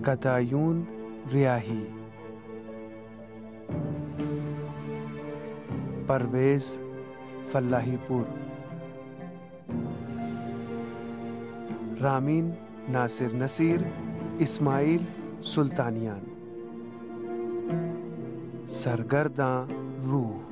कतायून रियाही, परवेज फल्लाहीपुर, रामीन नासिर नसीर, इस्माइल सुल्तानियान, सरगर्दां रूह।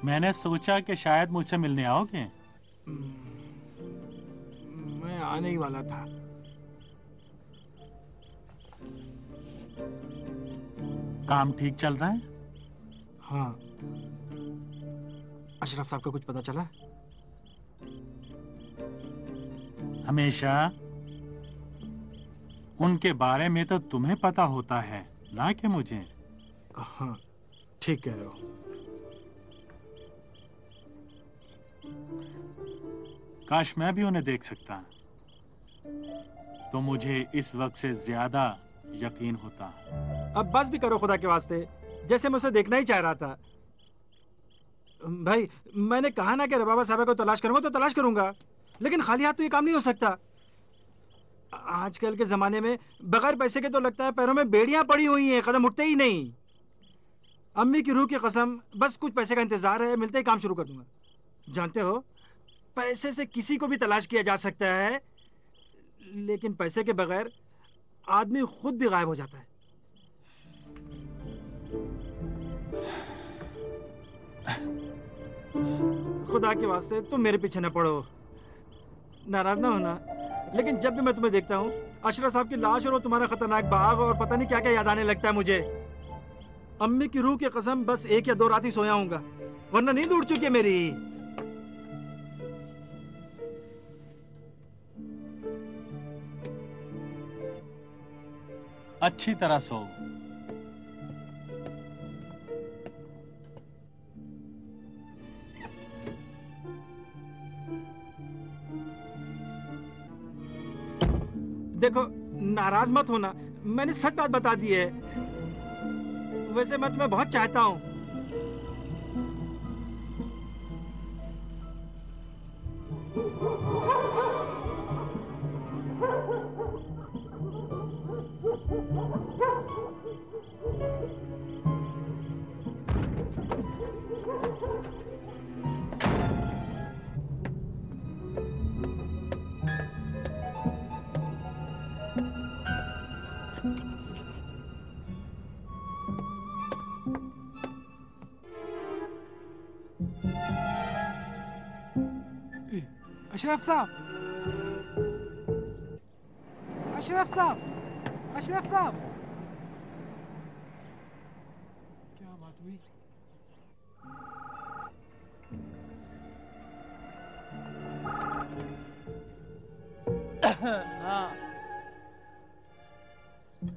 मैंने सोचा कि शायद मुझसे मिलने आओगे। मैं आने ही वाला था। काम ठीक चल रहा है? हाँ। अशरफ साहब का कुछ पता चला? हमेशा उनके बारे में तो तुम्हें पता होता है ना कि मुझे। हाँ, ठीक कह रहे हो। काश मैं भी उन्हें देख सकता तो मुझे इस वक्त से ज्यादा यकीन होता। अब बस भी करो खुदा के वास्ते, जैसे मैं उसे देखना ही चाह रहा था। भाई, मैंने कहा ना कि रबाबा साहब को तलाश करूंगा तो तलाश करूंगा, लेकिन खाली हाथ तो ये काम नहीं हो सकता। आजकल के जमाने में बगैर पैसे के तो लगता है पैरों में बेड़ियां पड़ी हुई हैं, कदम उठते ही नहीं। अम्मी की रूह की कसम, बस कुछ पैसे का इंतजार है, मिलते ही काम शुरू कर दूंगा। जानते हो, पैसे से किसी को भी तलाश किया जा सकता है, लेकिन पैसे के बगैर आदमी खुद भी गायब हो जाता है। खुदा के वास्ते तुम मेरे पीछे न पड़ो, नाराज ना होना, लेकिन जब भी मैं तुम्हें देखता हूँ अशरफ साहब की लाश और वो तुम्हारा खतरनाक बाग और पता नहीं क्या क्या याद आने लगता है मुझे। अम्मी की रूह की कसम, बस 1 या 2 रात ही सोया हूँगा, वरना नींद उड़ चुकी है मेरी। अच्छी तरह सो। देखो, नाराज मत होना, मैंने सच बात बता दी है। वैसे मैं तुम्हें बहुत चाहता हूँ। अशरफ साहब, अशरफ साहब, अशरफ साहब, क्या बात हुई? हाँ,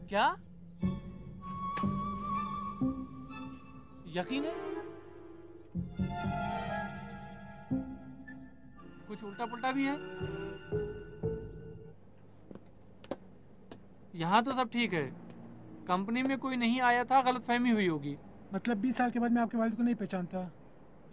क्या यकीन है? कुछ उल्टा पुल्टा भी है? यहाँ तो सब ठीक है, कंपनी में कोई नहीं आया था, गलतफहमी हुई होगी। मतलब 20 साल के बाद मैं आपके वालिद को नहीं पहचानता?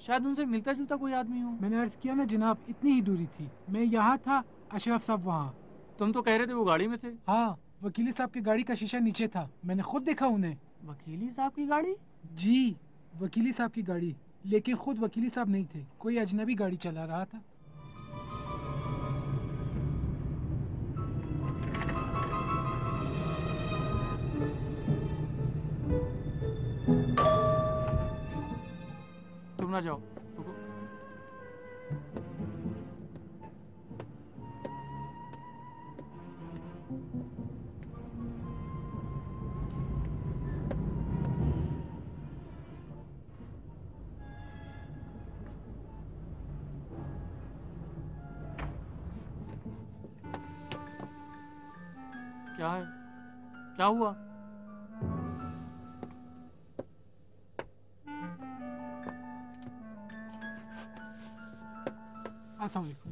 शायद उनसे मिलता जुलता कोई आदमी हो। मैंने अर्ज किया ना जनाब, इतनी ही दूरी थी। मैं यहाँ था, अशरफ साहब वहाँ। तुम तो कह रहे थे वो गाड़ी में थे। हाँ, वकीली साहब की गाड़ी का शीशा नीचे था, मैंने खुद देखा उन्हें। वकीली साहब की गाड़ी? जी, वकीली साहब की गाड़ी, लेकिन खुद वकीली साहब नहीं थे, कोई अजनबी गाड़ी चला रहा था। तुम ना जाओ, रुको। क्या है? क्या हुआ? अस्सलाम वालेकुम।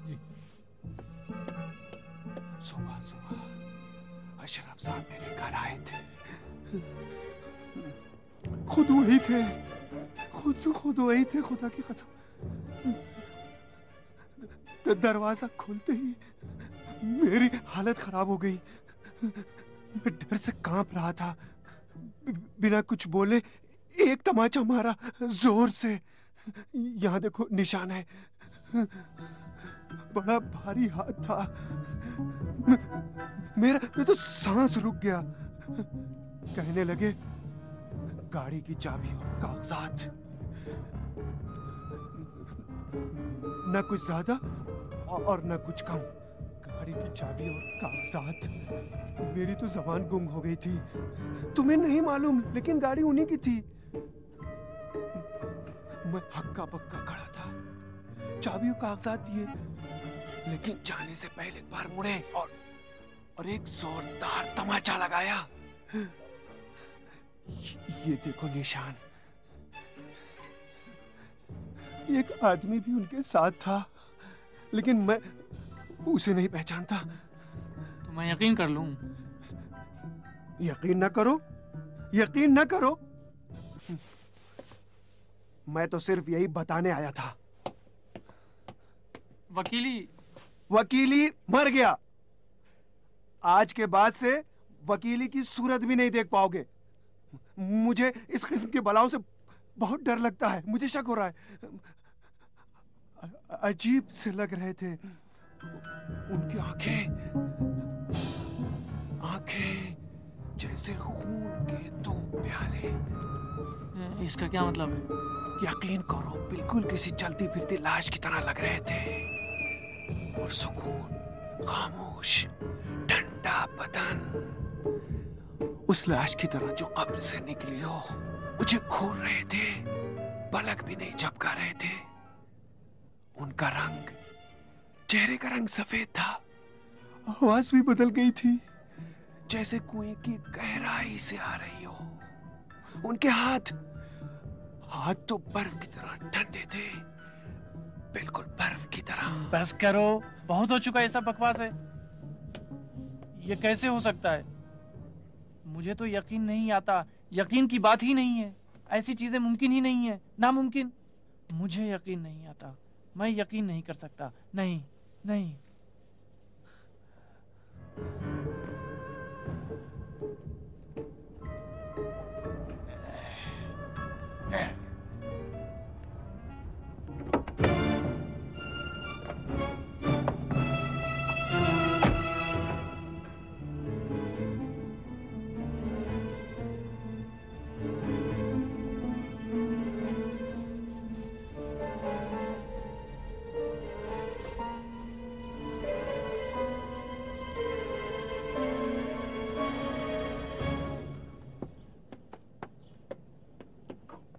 जी सुबह सुबह अशरफ साहब मेरे घर आए थे। खुद वही थे, खुद वही थे, खुदा की कसम। दरवाजा खोलते ही मेरी हालत खराब हो गई। मैं डर से कांप रहा था। बिना कुछ बोले एक तमाचा मारा जोर से। यहाँ देखो निशान है। बड़ा भारी हाथ था। मेरा तो सांस रुक गया। कहने लगे गाड़ी की चाबी और कागजात। न कुछ ज्यादा और न कुछ कम। गाड़ी की चाबी और कागजात। मेरी तो जबान गुम हो गई थी। तुम्हें नहीं मालूम, लेकिन गाड़ी उन्हीं की थी। मैं हक्का बक्का खड़ा था। चाबी और कागजात दिए, लेकिन जाने से पहले एक बार मुड़े और एक जोरदार तमाचा लगाया। ये देखो निशान। एक आदमी भी उनके साथ था, लेकिन मैं उसे नहीं पहचानता। तो मैं यकीन कर लूं? यकीन न करो, यकीन न करो। मैं तो सिर्फ यही बताने आया था। वकीली मर गया। आज के बाद से वकीली की सूरत भी नहीं देख पाओगे। मुझे इस किस्म के बलाओं से बहुत डर लगता है। मुझे शक हो रहा है। अजीब से लग रहे थे उनकी आंखें जैसे खून के दो प्याले। इसका क्या मतलब है? यकीन करो, बिल्कुल किसी चलती फिरती लाश की तरह लग रहे थे। पुरसुकून, खामोश, ठंडा बदन। उस लाश की तरह जो कब्र से निकली हो। मुझे घूर रहे थे, पलक भी नहीं झपका रहे थे। उनका रंग, चेहरे का रंग सफेद था। आवाज भी बदल गई थी, जैसे कुएं की गहराई से आ रही हो। उनके हाथ तो बर्फ की तरह ठंडे थे, बिल्कुल बर्फ की तरह। बस करो, बहुत हो चुका है सब बकवास है। ये कैसे हो सकता है? मुझे तो यकीन नहीं आता। यकीन की बात ही नहीं है। ऐसी चीजें मुमकिन ही नहीं है, नामुमकिन। मुझे यकीन नहीं आता। मैं यकीन नहीं कर सकता। नहीं नहीं।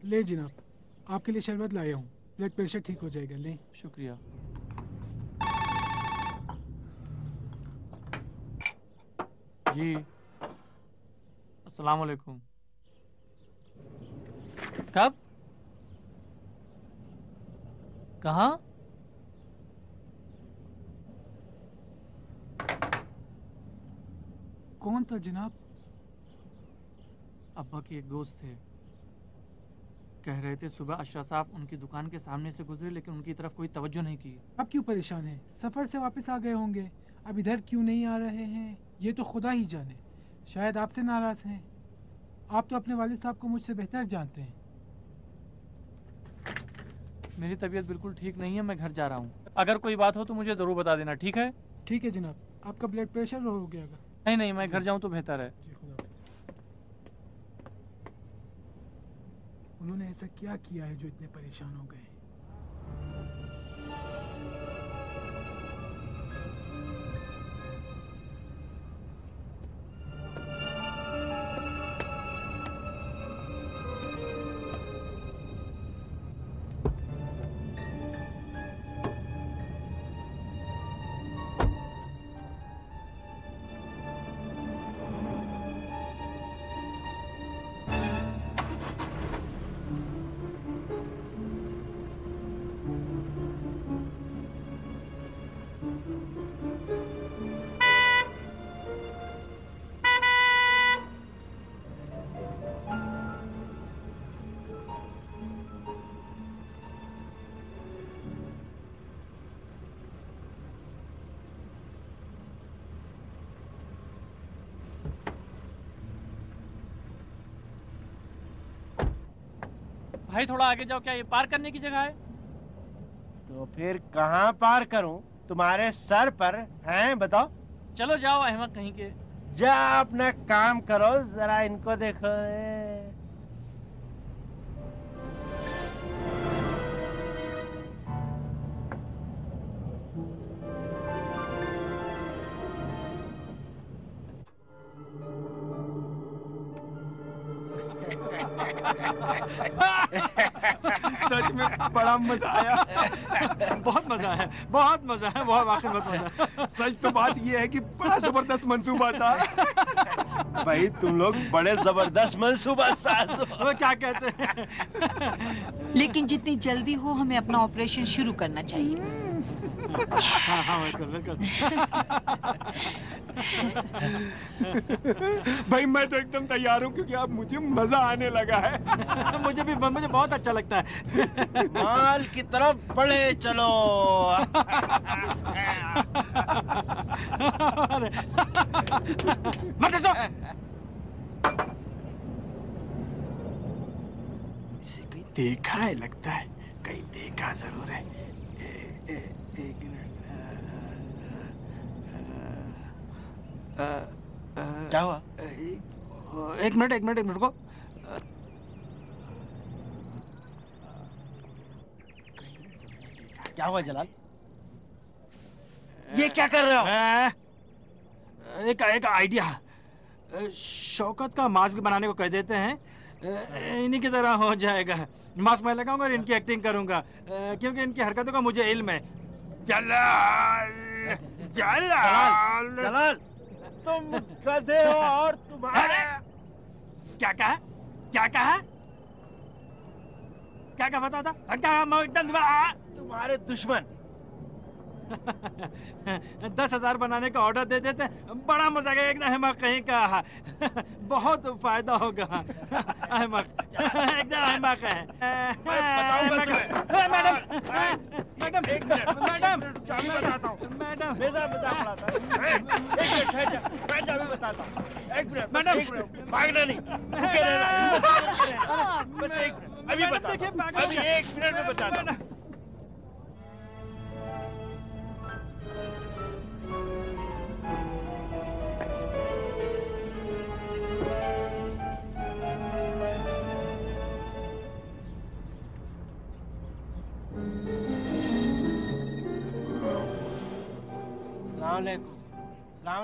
ले जनाब, आपके लिए शरबत लाया हूँ। ब्लड प्रेशर ठीक हो जाएगा। ले। शुक्रिया। जी, अस्सलाम वालेकुम। कब? कहाँ? कौन था जनाब? अब्बा के एक दोस्त थे। कह रहे थे सुबह अशरफ साहब उनकी दुकान के सामने से गुजरे, लेकिन उनकी तरफ कोई तवज्जो नहीं की। अब क्यों परेशान है? सफर से वापस आ गए होंगे। अब इधर क्यों नहीं आ रहे हैं, ये तो खुदा ही जाने। शायद आपसे नाराज हैं। आप तो अपने वालिद साहब को मुझसे बेहतर जानते हैं। मेरी तबीयत बिल्कुल ठीक नहीं है, मैं घर जा रहा हूँ। अगर कोई बात हो तो मुझे ज़रूर बता देना, ठीक है? ठीक है जनाब। आपका ब्लड प्रेशर हो गया? नहीं नहीं, मैं घर जाऊँ तो बेहतर है। जी, खुदा हाफिज़। उन्होंने ऐसा क्या किया है जो इतने परेशान हो गए? भाई थोड़ा आगे जाओ, क्या ये पार करने की जगह है? तो फिर कहाँ पार करूं? तुम्हारे सर पर हैं, बताओ। चलो जाओ अहमक कहीं के। जा अपना काम करो, जरा इनको देखो। सच में बड़ा मजा आया। बहुत मजा है, बहुत मजा है, बहुत वाकई बहुत मजा है। सच तो बात ये है कि बड़ा जबरदस्त मंसूबा था। भाई तुम लोग बड़े जबरदस्त मंसूबा साज हो। वो क्या कहते हैं? लेकिन जितनी जल्दी हो हमें अपना ऑपरेशन शुरू करना चाहिए। हाँ हाँ बिल्कुल बिल्कुल। भाई मैं तो एकदम तैयार हूँ, क्योंकि अब मुझे मजा आने लगा है। मुझे बहुत अच्छा लगता है। माल की तरफ बढ़े चलो। मत हंसो। इसे कहीं देखा है लगता है, कहीं देखा जरूर है। एक मिनट। क्या हुआ? एक मिनट को। क्या हुआ जलाल? ये क्या कर रहे हो? एक आइडिया। शौकत का मास्क बनाने को कह देते हैं, इन्हीं की तरह हो जाएगा। मास्क मैं लगाऊंगा और इनकी एक्टिंग करूंगा, क्योंकि इनकी हरकतों का मुझे इल्म है। जलाल जलाल जलाल तुम गधे हो और तुम्हारे। क्या कहा? क्या कहा? क्या कहा बता था? क्या एकदम तुम्हारे दुश्मन 10,000 बनाने का ऑर्डर दे देते, बड़ा मजा आएगा। एकदम अहमक कहीं का। बहुत फायदा होगा। अहमक एकदम अहमक है। मैडम मैडम एक मिनट, मैडम अभी बताता हूँ। मैडम मजाक उड़ाता है। एक मिनट ठहर जा, अभी बताता हूँ। एक मिनट, मैडम। एक मिनट, भागना नहीं, रुके रहना। बस एक मिनट, अभी बताता हूँ। अभी 1 मिनट में बताता हूँ।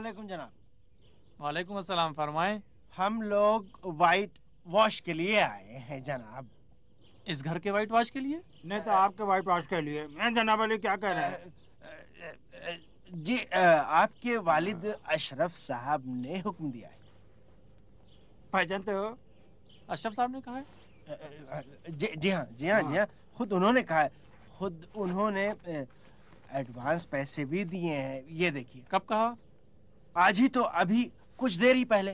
सलाम जनाब। वालेकुम अस्सलाम, फरमाएं। हम लोग वाइट वॉश के लिए आए हैं जनाब। इस घर के वाइट वॉश के लिए? नहीं तो आपके वाइट वॉश के लिए। मैं जनाब अली क्या कह रहे हैं? जी आपके वालिद अशरफ साहब ने हुक्म दिया है। पहचानते हो? अशरफ साहब ने कहा है? जी हाँ, खुद उन्होंने कहा है। खुद उन्होंने एडवांस पैसे भी दिए हैं। ये देखिए। कब कहा? आज ही तो, अभी कुछ देर ही पहले।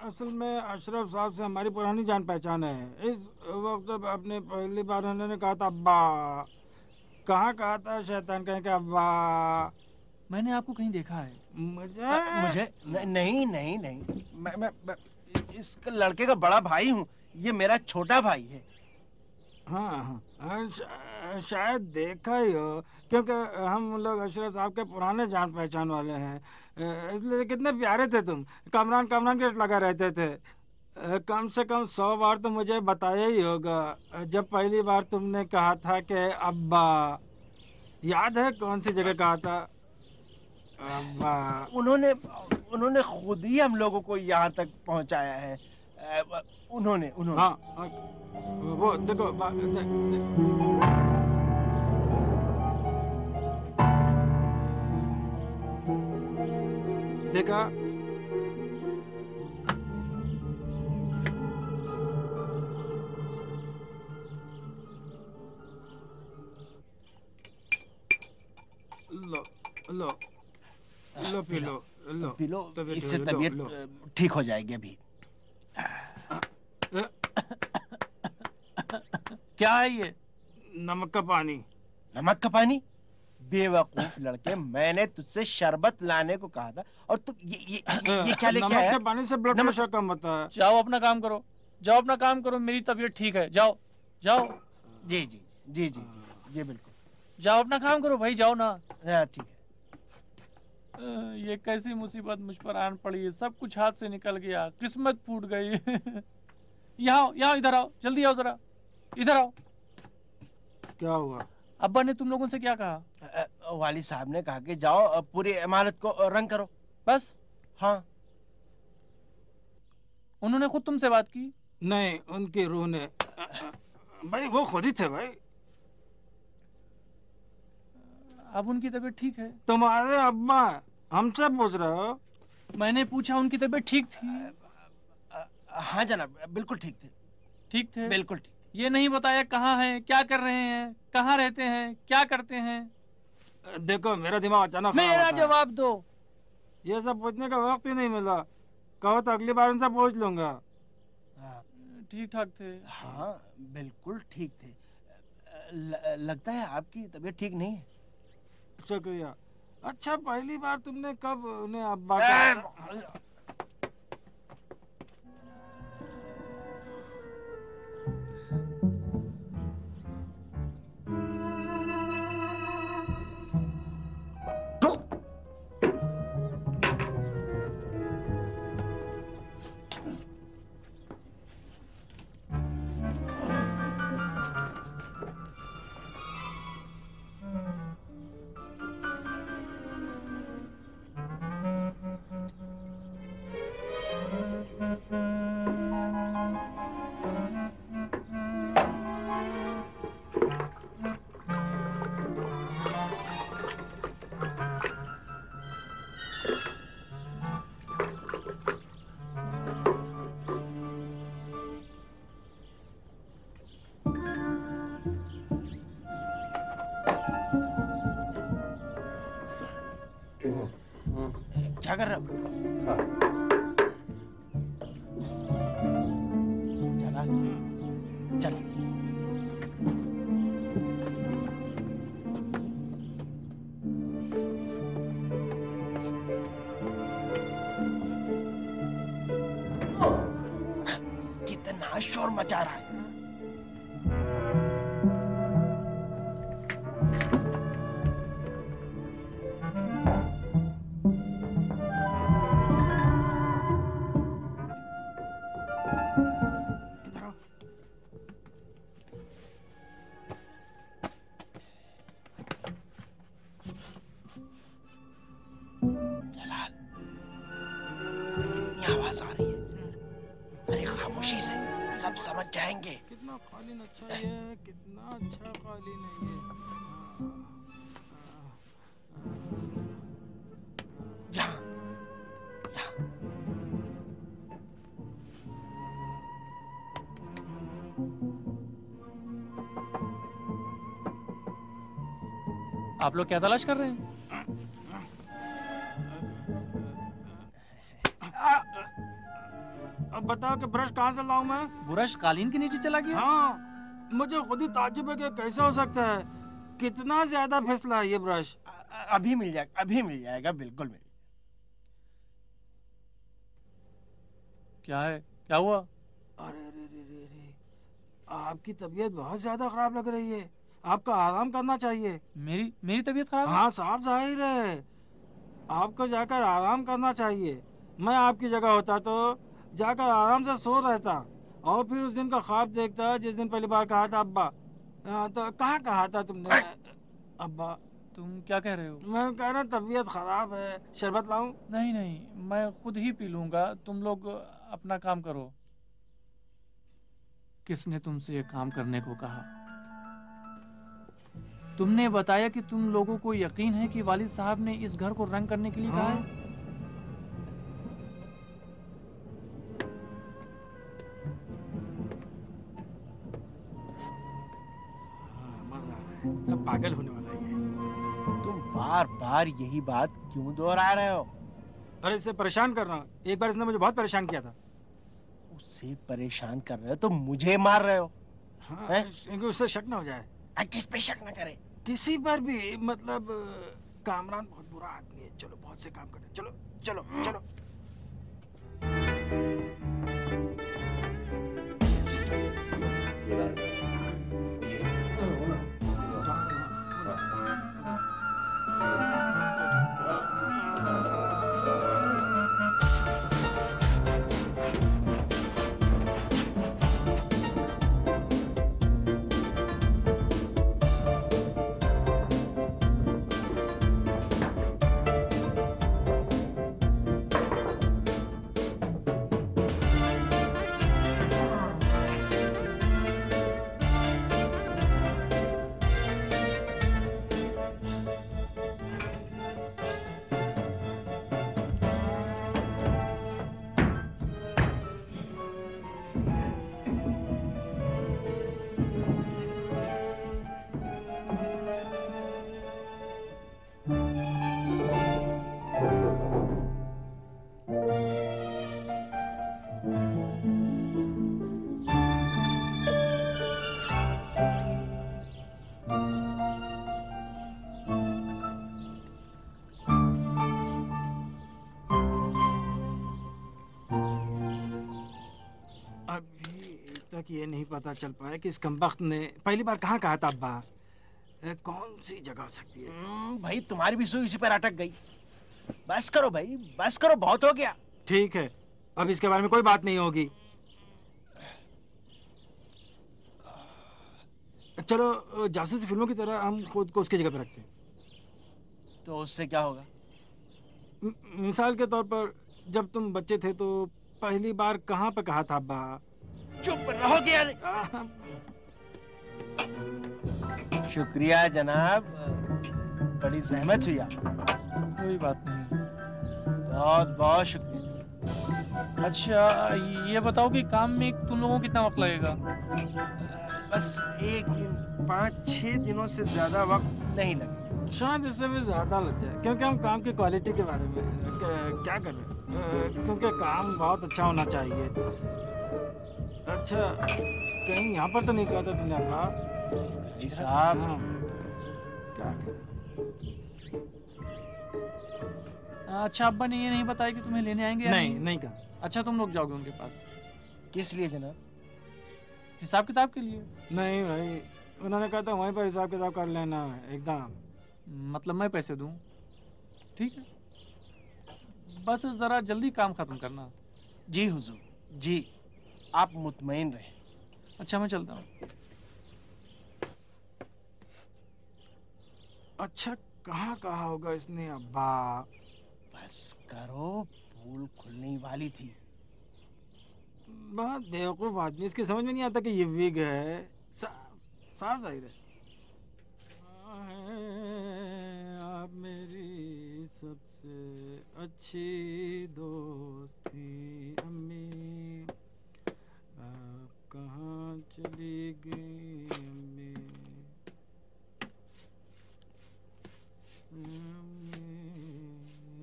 असल में अशरफ साहब से हमारी पुरानी जान पहचान है। इस वक्त जब आपने पहली बार उन्होंने कहा था अब्बा, कहाँ कहा था शैतान कहीं का अब्बा? मैंने आपको कहीं देखा है। मुझे नहीं, मैं इस लड़के का बड़ा भाई हूँ। ये मेरा छोटा भाई है। हाँ, शायद देखा ही हो, क्योंकि हम लोग अशरफ साहब के पुराने जान पहचान वाले हैं। इसलिए कितने प्यारे थे तुम। कामरान के लगा रहते थे। कम से कम 100 बार तो मुझे बताया ही होगा जब पहली बार तुमने कहा था कि अब्बा। याद है कौन सी जगह कहा था? अब्बा। उन्होंने खुद ही हम लोगों को यहाँ तक पहुँचाया है। उन्होंने हाँ, वो देखो देखा? लो पी लो। इससे तबीयत ठीक हो जाएगी अभी। क्या है ये? नमक का पानी। नमक का पानी? बेवकूफ लड़के, मैंने तुझसे शरबत लाने को कहा था और तुम ये क्या लेके आया? नमक के पानी से ब्लड प्रेशर कम होता है। जाओ अपना काम करो, जाओ अपना काम करो, मेरी तबीयत ठीक है, जाओ जाओ। जी जी जी जी जी जी बिल्कुल। जाओ अपना काम करो भाई, जाओ ना। ठीक है। ये कैसी मुसीबत मुझ पर आन पड़ी है, सब कुछ हाथ से निकल गया, किस्मत फूट गई। यहाँ यहाँ इधर आओ, जल्दी आओ जरा, इधर आओ। क्या हुआ? अब्बा ने तुम लोगों से क्या कहा? वाली साहब ने कहा कि जाओ पूरी इमारत को रंग करो। बस? हाँ। उन्होंने खुद तुमसे बात की? नहीं, उनकी रूह ने। भाई वो खुद ही थे भाई। अब उनकी तबीयत ठीक है? तुम्हारे अब्बा हमसे पूछ रहे हो? मैंने पूछा, उनकी तबीयत ठीक थी? हाँ जनाब, बिल्कुल ठीक थे। ठीक थे? बिल्कुल ठीक। ये नहीं बताया कहाँ हैं, क्या कर रहे हैं, कहाँ रहते हैं, क्या करते हैं? देखो मेरा दिमाग अचानक। मेरा जवाब दो। ये सब पूछने का वक्त ही नहीं मिला, कहो तो अगली बार उनसे पूछ लूंगा। ठीक ठाक थे? हाँ बिल्कुल ठीक थे। लगता है आपकी तबीयत ठीक नहीं है। शुक्रिया। अच्छा, पहली बार तुमने कब उन्हें अब्बा कहा? क्या कर रहे हो? चला चल। कितना शोर मचा रहा है। आवाज आ रही है। अरे खामोशी से, सब समझ जाएंगे। कितना कालीन अच्छा है, कितना अच्छा कालीन है ये। यहाँ यहाँ। आप लोग क्या तलाश कर रहे हैं? अब बताओ कि ब्रश कहाँ से लाऊं मैं? ब्रश कालीन के नीचे चला गया? हाँ, मुझे खुद ही ताज्जुब है कि कैसे हो सकता है। कितना ज्यादा फिसला है ये ब्रश। अभी मिल जाएगा, अभी मिल जाएगा, बिल्कुल मिल। क्या है, क्या हुआ? अरे रे रे रे रे, आपकी तबीयत बहुत ज्यादा खराब लग रही है, आपको आराम करना चाहिए। मेरी तबीयत खराब है? हाँ, साफ जाहिर है, आपको जाकर आराम करना चाहिए। मैं आपकी जगह होता तो जाकर आराम से सो रहता और फिर उस दिन का ख्वाब देखता जिस दिन पहली बार कहा था अब्बा। तो कहाँ कहा था तुमने अब्बा? तुम क्या कह रहे हो? मैं कह रहा तबीयत खराब है, शरबत लाऊं? नहीं नहीं, मैं खुद ही पी लूंगा, तुम लोग अपना काम करो। किसने तुमसे ये काम करने को कहा? तुमने बताया कि तुम लोगों को यकीन है कि वालिद साहब ने इस घर को रंग करने के लिए कहा है? अब पागल होने वाला है। तुम बार बार यही बात क्यों दोहरा रहे हो? अरे इससे परेशान कर रहा हूँ, एक बार इसने मुझे बहुत परेशान किया था। उससे परेशान कर रहे हो तो मुझे मार रहे हो? हाँ, क्योंकि उससे शक ना हो जाए। किस पे शक ना करे? किसी पर भी, मतलब कामरान बहुत बुरा आदमी है। चलो बहुत से काम करें, चलो चलो चलो। तक ये नहीं पता चल पाया कि इस कमबख्त ने पहली बार कहाँ कहा था अब्बा। कौन सी जगह हो सकती है? भाई तुम्हारी भी सुई इसी पर अटक गई। बस करो भाई, बस करो, बहुत हो गया। ठीक है, अब इसके बारे में कोई बात नहीं होगी। चलो जासूसी फिल्मों की तरह हम खुद को उसकी जगह पर रखते हैं। तो उससे क्या होगा? मिसाल के तौर पर जब तुम बच्चे थे तो पहली बार कहाँ पे कहा था अब्बा? चुप रहोगे यार। शुक्रिया जनाब, बड़ी जहमत हुई आपको। कोई बात नहीं। बहुत बहुत शुक्रिया। अच्छा ये बताओ कि काम में तुम लोगों को कितना वक्त लगेगा? बस 1 दिन 5-6 दिनों से ज्यादा वक्त नहीं लगेगा। शायद इससे भी ज्यादा लग जाए, क्योंकि हम काम की क्वालिटी के बारे में क्या करें, क्योंकि काम बहुत अच्छा होना चाहिए। अच्छा कहीं यहाँ पर तो नहीं कहा था तुमने अब्बा? जी साहब। हाँ, क्या करें? अच्छा अब्बा ने ये नहीं बताया कि तुम्हें लेने आएंगे या नहीं नहीं कहा। अच्छा तुम लोग जाओगे उनके पास? किस लिए जनाब? हिसाब किताब के लिए। नहीं भाई, उन्होंने कहा था वहीं पर हिसाब किताब कर लेना एकदम। मतलब मैं पैसे दूं? ठीक है, बस जरा जल्दी काम खत्म करना। जी हुजूर, जी आप मुतमईन रहें। अच्छा मैं चलता हूँ। अच्छा कहाँ कहा होगा इसने अब्बा? बस करो, पोल खुलने वाली थी। बहुत बेवकूफ आदमी, इसकी समझ में नहीं आता कि ये विग है। साफ साफ जाहिर है। आप मेरी सबसे अच्छी दोस्त थी अम्मी, आप कहाँ चली गई अम्मी?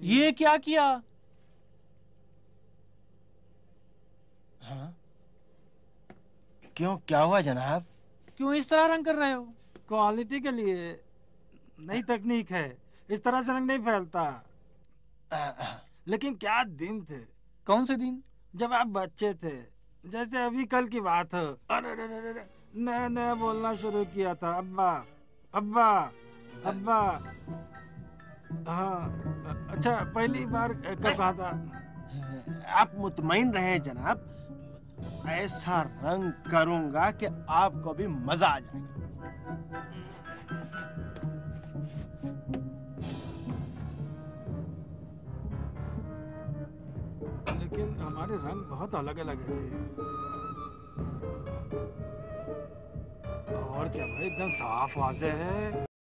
ये क्या किया? हाँ क्यों, क्या हुआ जनाब? क्यों इस तरह रंग कर रहे हो? क्वालिटी के लिए नई तकनीक है, इस तरह से रंग नहीं फैलता। लेकिन क्या दिन थे। कौन से दिन? जब आप बच्चे थे, जैसे अभी कल की बात हो। अरे नया नया बोलना शुरू किया था, अब्बा अब्बा अब्बा। हाँ अच्छा, पहली बार कब कहा था? आप मुतमईन रहे जनाब, ऐसा रंग करूंगा कि आपको भी मजा आ जाएगा। लेकिन हमारे रंग बहुत अलग अलग थे। और क्या भाई, एकदम साफ वाज़ेह है।